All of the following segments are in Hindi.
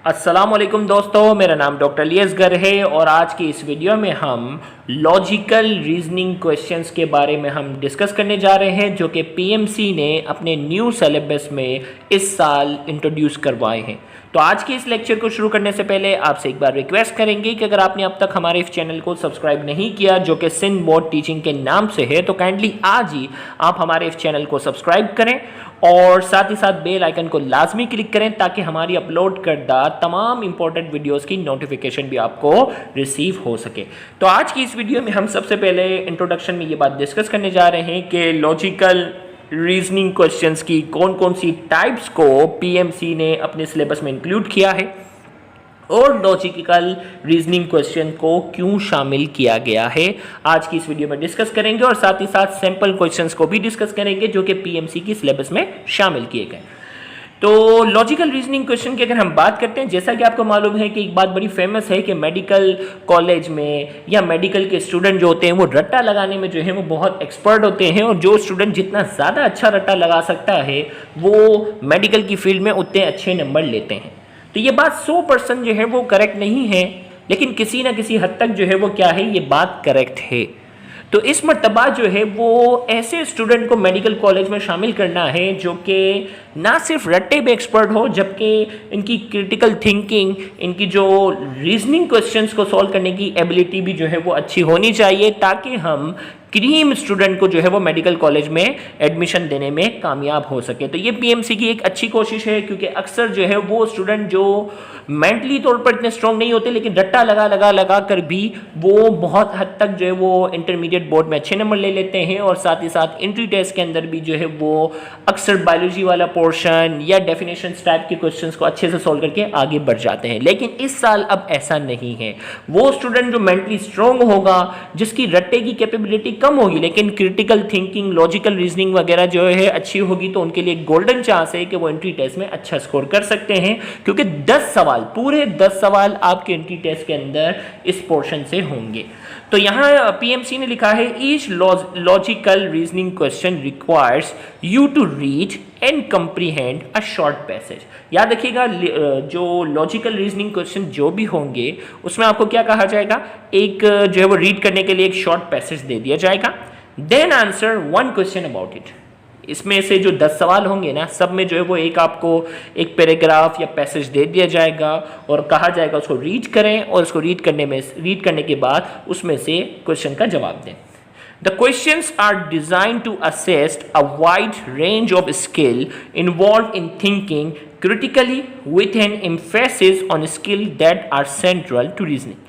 अस्सलाम वालेकुम दोस्तों, मेरा नाम डॉक्टर लियसगर है और आज की इस वीडियो में हम लॉजिकल रीजनिंग क्वेश्चंस के बारे में हम डिस्कस करने जा रहे हैं जो कि पीएमसी ने अपने न्यू सिलेबस में इस साल इंट्रोड्यूस करवाए हैं। तो आज के इस लेक्चर को शुरू करने से पहले आपसे एक बार रिक्वेस्ट करेंगे कि अगर आपने अब तक हमारे इस चैनल को सब्सक्राइब नहीं किया जो कि सिंध बोर्ड टीचिंग के नाम से है, तो काइंडली आज ही आप हमारे इस चैनल को सब्सक्राइब करें और साथ ही साथ बेल आइकन को लाजमी क्लिक करें ताकि हमारी अपलोड करदा तमाम इंपॉर्टेंट वीडियोस की नोटिफिकेशन भी आपको रिसीव हो सके। तो आज की इस वीडियो में हम सबसे पहले इंट्रोडक्शन में ये बात डिस्कस करने जा रहे हैं कि लॉजिकल रीजनिंग क्वेश्चंस की कौन कौन सी टाइप्स को पीएमसी ने अपने सिलेबस में इंक्लूड किया है और लॉजिकल रीजनिंग क्वेश्चन को क्यों शामिल किया गया है। आज की इस वीडियो में डिस्कस करेंगे और साथ ही साथ सैंपल क्वेश्चंस को भी डिस्कस करेंगे जो कि पीएमसी की सिलेबस में शामिल किए गए। तो लॉजिकल रीजनिंग क्वेश्चन की अगर हम बात करते हैं, जैसा कि आपको मालूम है कि एक बात बड़ी फेमस है कि मेडिकल कॉलेज में या मेडिकल के स्टूडेंट जो होते हैं वो रट्टा लगाने में जो है वो बहुत एक्सपर्ट होते हैं और जो स्टूडेंट जितना ज़्यादा अच्छा रट्टा लगा सकता है वो मेडिकल की फील्ड में उतने अच्छे नंबर लेते हैं। तो ये बात 100% जो है वो करेक्ट नहीं है, लेकिन किसी ना किसी हद तक जो है वो क्या है, ये बात करेक्ट है। तो इस मर्तबा जो है वो ऐसे स्टूडेंट को मेडिकल कॉलेज में शामिल करना है जो कि ना सिर्फ रट्टे में एक्सपर्ट हो, जबकि इनकी क्रिटिकल थिंकिंग, इनकी जो रीजनिंग क्वेश्चंस को सॉल्व करने की एबिलिटी भी जो है वो अच्छी होनी चाहिए ताकि हम क्रीम स्टूडेंट को जो है वो मेडिकल कॉलेज में एडमिशन देने में कामयाब हो सके। तो ये पीएमसी की एक अच्छी कोशिश है क्योंकि अक्सर जो है वो स्टूडेंट जो मेंटली तौर पर इतने स्ट्रॉन्ग नहीं होते लेकिन रट्टा लगा कर भी वो बहुत हद तक जो है वो इंटरमीडिएट बोर्ड में अच्छे नंबर ले लेते हैं और साथ ही साथ एंट्री टेस्ट के अंदर भी जो है वो अक्सर बायोलॉजी वाला पोर्शन या डेफिनेशन टाइप के क्वेश्चंस को अच्छे से सॉल्व करके आगे बढ़ जाते हैं। लेकिन इस साल अब ऐसा नहीं है। वो स्टूडेंट जो मेंटली स्ट्रॉन्ग होगा, जिसकी रट्टे की कैपेबिलिटी कम होगी लेकिन क्रिटिकल थिंकिंग, लॉजिकल रीजनिंग वगैरह जो है अच्छी होगी, तो उनके लिए गोल्डन चांस है कि वो एंट्री टेस्ट में अच्छा स्कोर कर सकते हैं क्योंकि 10 सवाल, पूरे 10 सवाल आपके एंट्री टेस्ट के अंदर इस पोर्शन से होंगे। तो यहाँ पीएमसी ने लिखा है each logical reasoning question requires you to read and comprehend a short passage. याद रखिएगा जो लॉजिकल रीजनिंग क्वेश्चन जो भी होंगे उसमें आपको क्या कहा जाएगा, एक जो है वो रीड करने के लिए एक शॉर्ट पैसेज दे दिया जाएगा, then answer one question about it. इसमें से जो 10 सवाल होंगे ना, सब में जो है वो एक आपको एक पैराग्राफ या पैसेज दे दिया जाएगा और कहा जाएगा उसको रीड करें और उसको रीड करने के बाद उसमें से क्वेश्चन का जवाब दें। The questions are designed to assess a wide range of skill involved in thinking critically with an emphasis on skill that are central to reasoning.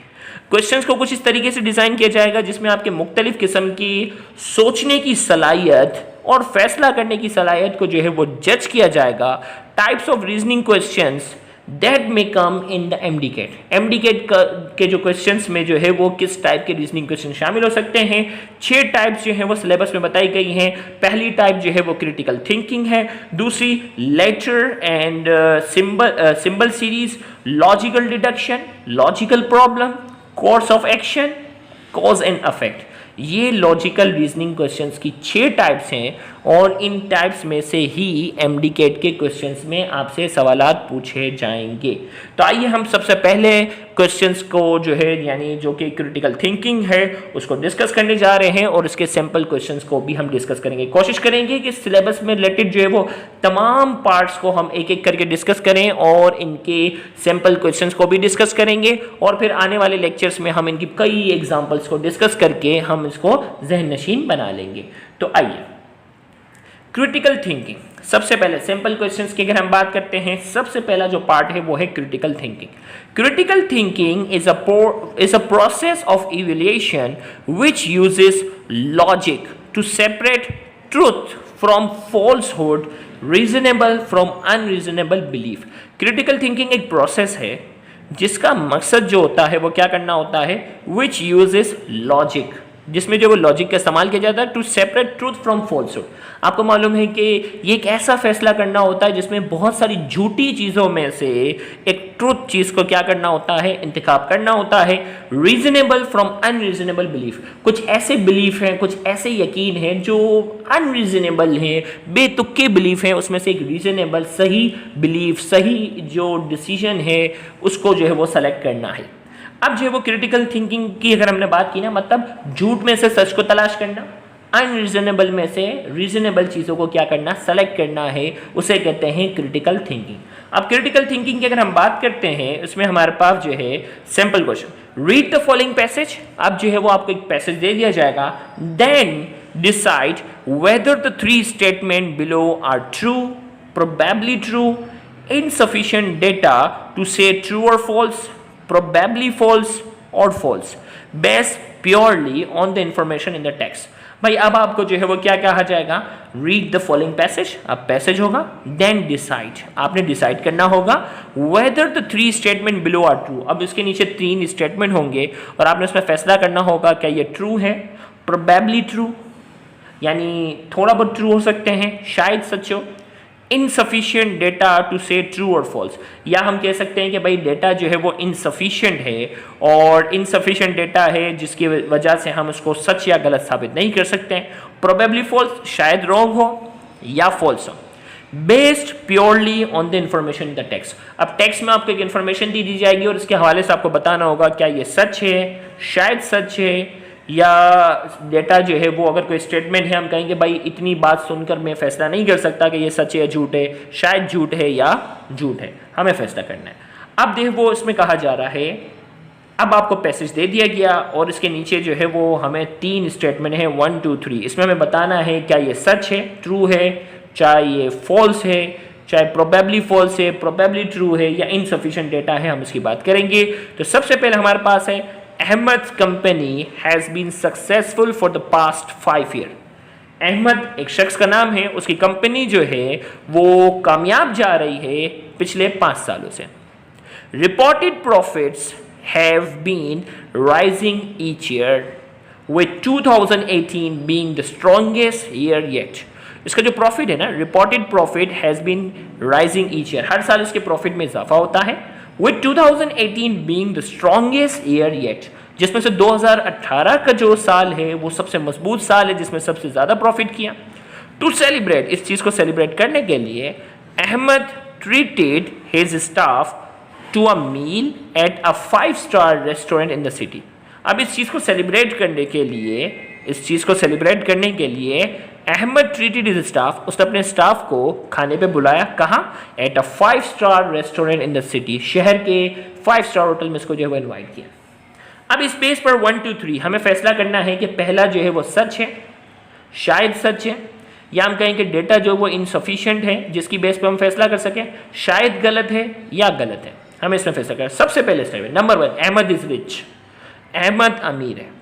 Questions को कुछ इस तरीके से डिज़ाइन किया जाएगा जिसमें आपके मुख्तलिफ किस्म की सोचने की सलाहियत और फैसला करने की सलाहियत को जो है वो जज किया जाएगा। Types of reasoning questions that may come in the MDCAT के जो क्वेश्चंस में जो है वो किस टाइप के रीजनिंग क्वेश्चन शामिल हो सकते हैं। 6 टाइप्स जो है वो सिलेबस में बताई गई हैं। पहली टाइप जो है वो क्रिटिकल थिंकिंग है, दूसरी letter and symbol series, logical deduction, logical problem, course of action, cause and affect. ये लॉजिकल रीजनिंग क्वेश्चंस की 6 टाइप्स हैं और इन टाइप्स में से ही एमडीकेट के क्वेश्चंस में आपसे सवालात पूछे जाएंगे। तो आइए हम सबसे पहले क्वेश्चंस को जो है यानी जो कि क्रिटिकल थिंकिंग है उसको डिस्कस करने जा रहे हैं और इसके सैंपल क्वेश्चंस को भी हम डिस्कस करेंगे। कोशिश करेंगे कि सिलेबस में रिलेटेड जो है वो तमाम पार्ट्स को हम एक एक करके डिस्कस करें और इनके सैंपल क्वेश्चंस को भी डिस्कस करेंगे और फिर आने वाले लेक्चर्स में हम इनकी कई एग्जाम्पल्स को डिस्कस करके हम इसको जहन नशीन बना लेंगे। तो आइए क्रिटिकल थिंकिंग, सबसे पहले सिंपल क्वेश्चंस की अगर हम बात करते हैं, सबसे पहला जो पार्ट है वो है critical thinking. Critical thinking is a process of evaluation which uses logic to separate truth from falsehood, reasonable from unreasonable belief. Critical thinking एक प्रोसेस है जिसका मकसद जो होता है वो क्या करना होता है, व्हिच यूजेस लॉजिक, जिसमें जो वो लॉजिक का इस्तेमाल किया जाता है to separate truth from falsehood. आपको मालूम है कि ये एक ऐसा फैसला करना होता है जिसमें बहुत सारी झूठी चीज़ों में से एक ट्रूथ चीज़ को क्या करना होता है, इंतखाब करना होता है। रीजनेबल फ्रॉम अनरीजनेबल बिलीफ, कुछ ऐसे बिलीफ हैं, कुछ ऐसे यकीन हैं जो अनरीजनेबल हैं, बेतुके बिलीफ हैं, उसमें से एक रीजनेबल सही बिलीफ, सही जो डिसीजन है उसको जो है वो सेलेक्ट करना है। अब जो है वो क्रिटिकल थिंकिंग की अगर हमने बात की ना, मतलब झूठ में से सच को तलाश करना, अनरीजनेबल में से रीजनेबल चीज़ों को क्या करना, सेलेक्ट करना है, उसे कहते हैं क्रिटिकल थिंकिंग। अब क्रिटिकल थिंकिंग की अगर हम बात करते हैं, उसमें हमारे पास जो है simple question, read the following passage. अब जो है वो आपको एक पैसेज दे दिया जाएगा, then decide whether the three statement below are true, probably true, insufficient data to say true और false, probably false or false based purely on the information in the text। भाई अब आपको जो है वो क्या कहा जाएगा, रीड द फॉलोइंग पैसेज। अब पैसेज होगा, देन डिसाइड, आपने डिसाइड करना होगा whether the three statement below are true. अब इसके नीचे 3 स्टेटमेंट होंगे और आपने उसमें फैसला करना होगा क्या ये ट्रू है, प्रोबेबली ट्रू यानी थोड़ा बहुत ट्रू हो सकते हैं, शायद सच हो, insufficient data to say true और फॉल्स, या हम कह सकते हैं कि भाई डेटा जो है वो इनसफिशिएंट है और इनसफिशिएंट डेटा है जिसकी वजह से हम उसको सच या गलत साबित नहीं कर सकते हैं। प्रोबेबली फॉल्स, शायद रॉन्ग हो या फॉल्स हो, based purely on the information in the text. अब टेक्स्ट में आपको एक इन्फॉर्मेशन दी जाएगी और इसके हवाले से आपको बताना होगा क्या ये सच है, शायद सच है, या डेटा जो है वो अगर कोई स्टेटमेंट है हम कहेंगे भाई इतनी बात सुनकर मैं फैसला नहीं कर सकता कि ये सच है या झूठ है, शायद झूठ है या झूठ है, हमें फैसला करना है। अब देख वो इसमें कहा जा रहा है, अब आपको पैसेज दे दिया गया और इसके नीचे जो है वो हमें 3 स्टेटमेंट है, 1 2 3, इसमें हमें बताना है क्या ये सच है, ट्रू है, चाहे ये फॉल्स है, चाहे प्रोबेबली फॉल्स है, प्रोबेबली ट्रू है, या इनसफिशिएंट डेटा है, हम इसकी बात करेंगे। तो सबसे पहले हमारे पास है Ahmed company has been successful for the past 5 year. Ahmed एक शख्स का नाम है, उसकी कंपनी जो है वो कामयाब जा रही है पिछले 5 सालों से। Reported profits have been rising each year with 2018 being the strongest year yet. इसका जो प्रॉफिट है ना, reported profit has been rising each year, हर साल इसके प्रॉफिट में इजाफा होता है, with 2018 being the strongest year yet, जिसमें से 2018 का जो साल है वो सबसे मजबूत साल है जिसमें सबसे ज़्यादा प्रॉफिट किया। टू सेलिब्रेट, इस चीज़ को सेलिब्रेट करने के लिए Ahmed treated his staff to a meal at a 5-star restaurant in the city. अब इस चीज़ को सेलिब्रेट करने के लिए अहमद ट्रीटेड हिज स्टाफ, उसने अपने स्टाफ को खाने पे बुलाया, कहाँ, eight a 5-star restaurant in the city, शहर के 5-star होटल में इसको जो है वो इन्वाइट किया। अब इस पेज पर 1 2 3 हमें फैसला करना है कि पहला जो है वो सच है, शायद सच है, या हम कहें कि डेटा जो वो इनसफिशिएंट है जिसकी बेस पर हम फैसला कर सकें, शायद गलत है या गलत है, हमें इसमें फैसला करें। सबसे पहले step number 1, Ahmed is rich, Ahmed अमीर है।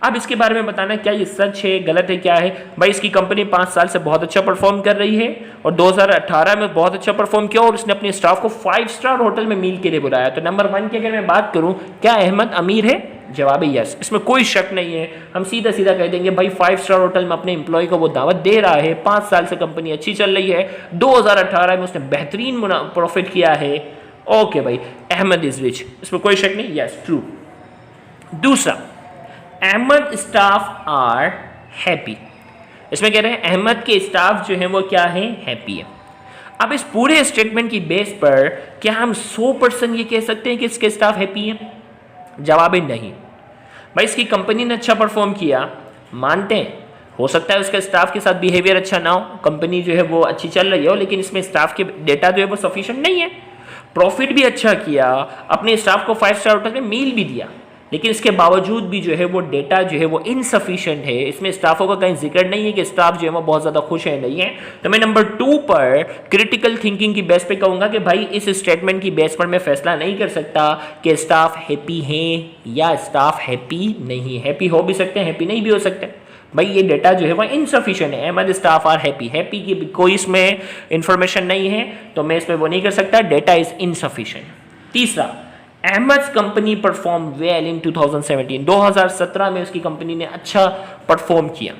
अब इसके बारे में बताना क्या ये सच है, गलत है, क्या है। भाई इसकी कंपनी 5 साल से बहुत अच्छा परफॉर्म कर रही है और 2018 में बहुत अच्छा परफॉर्म किया और उसने अपने स्टाफ को 5-star होटल में मील के लिए बुलाया। तो नंबर 1 की अगर मैं बात करूं, क्या अहमद अमीर है, जवाब है यस, इसमें कोई शक नहीं है। हम सीधा सीधा कह देंगे भाई 5-star होटल में अपने एम्प्लॉय को वो दावत दे रहा है, 5 साल से कंपनी अच्छी चल रही है, 2018 में उसने बेहतरीन प्रॉफिट किया है। ओके भाई, अहमद इज रिच, इसमें कोई शक नहीं, यस ट्रू। दूसरा, अहमद स्टाफ आर हैप्पी, इसमें कह रहे हैं अहमद के स्टाफ जो है वो क्या है, हैप्पी है। अब इस पूरे स्टेटमेंट की बेस पर क्या हम 100% ये कह सकते हैं कि इसके स्टाफ हैप्पी है? जवाब है नहीं। भाई इसकी कंपनी ने अच्छा परफॉर्म किया, मानते हैं, हो सकता है उसके स्टाफ के साथ बिहेवियर अच्छा ना हो, कंपनी जो है वो अच्छी चल रही हो, लेकिन इसमें स्टाफ के डेटा जो है वो सफिशिएंट नहीं है। प्रॉफिट भी अच्छा किया, अपने स्टाफ को 5-star होटल में मील भी दिया, लेकिन इसके बावजूद भी जो है वो डेटा जो है वो इनसफिशिएंट है। इसमें स्टाफों का कहीं जिक्र नहीं है कि स्टाफ जो है वो बहुत ज़्यादा खुश है, नहीं है। तो मैं नंबर 2 पर क्रिटिकल थिंकिंग की बेस पे कहूँगा कि भाई इस स्टेटमेंट की बेस पर मैं फैसला नहीं कर सकता कि स्टाफ हैप्पी हैं या स्टाफ हैप्पी नहीं। हैप्पी हो भी सकते हैं, हैप्पी नहीं भी हो सकते। भाई ये डेटा जो है वो इनसफिशिएंट है, Ahmed staff are happy, happy की कोई इसमें इंफॉर्मेशन नहीं है, तो मैं इसमें वो नहीं कर सकता, डेटा इज इनसफिशिएंट। तीसरा, Ahmed company perform well in 2017, 2017 में उसकी कंपनी ने अच्छा परफॉर्म किया।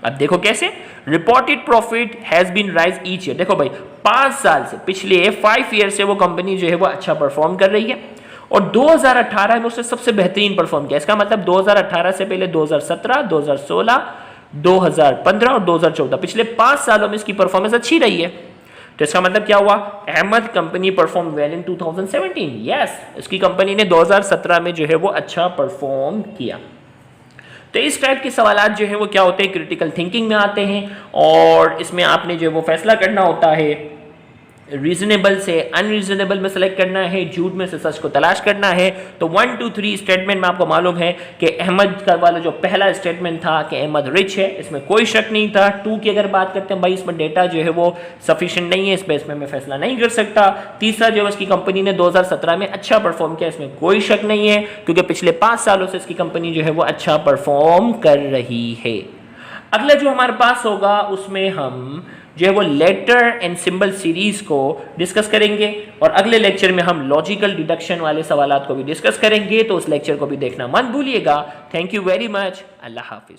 अब देखो कैसे, reported profit has been rise each year. देखो भाई 5 साल से, पिछले 5 ईयर से वो कंपनी जो है वो अच्छा परफॉर्म कर रही है और 2018 में उसने सबसे बेहतरीन परफॉर्म किया। इसका मतलब 2018 से पहले 2017, 2016, 2015 और 2014, पिछले 5 सालों में इसकी परफॉर्मेंस अच्छी रही है। तो इसका मतलब क्या हुआ, Ahmed company perform well in 2017। Yes, इसकी कंपनी ने 2017 में जो है वो अच्छा परफॉर्म किया। तो इस टाइप के सवालात जो है वो क्या होते हैं, क्रिटिकल थिंकिंग में आते हैं और इसमें आपने जो है वो फैसला करना होता है, रीजनेबल से अनरीजनेबल में सेलेक्ट करना है, झूठ में से सच को तलाश करना है। तो 1 2 3 स्टेटमेंट में आपको मालूम है कि अहमद का वाला जो पहला स्टेटमेंट था कि अहमद रिच है, इसमें कोई शक नहीं था। 2 की अगर बात करते हैं, भाई इसमें डेटा जो है वो सफिशिएंट नहीं है, इस बेस में मैं फैसला नहीं कर सकता। तीसरा जो है इसकी कंपनी ने 2017 में अच्छा परफॉर्म किया, इसमें कोई शक नहीं है क्योंकि पिछले 5 सालों से इसकी कंपनी जो है वो अच्छा परफॉर्म कर रही है। अगला जो हमारे पास होगा उसमें हम जो है वो लेटर एंड सिंबल सीरीज को डिस्कस करेंगे और अगले लेक्चर में हम लॉजिकल डिडक्शन वाले सवालात को भी डिस्कस करेंगे। तो उस लेक्चर को भी देखना मत भूलिएगा। Thank you very much. Allah Hafiz.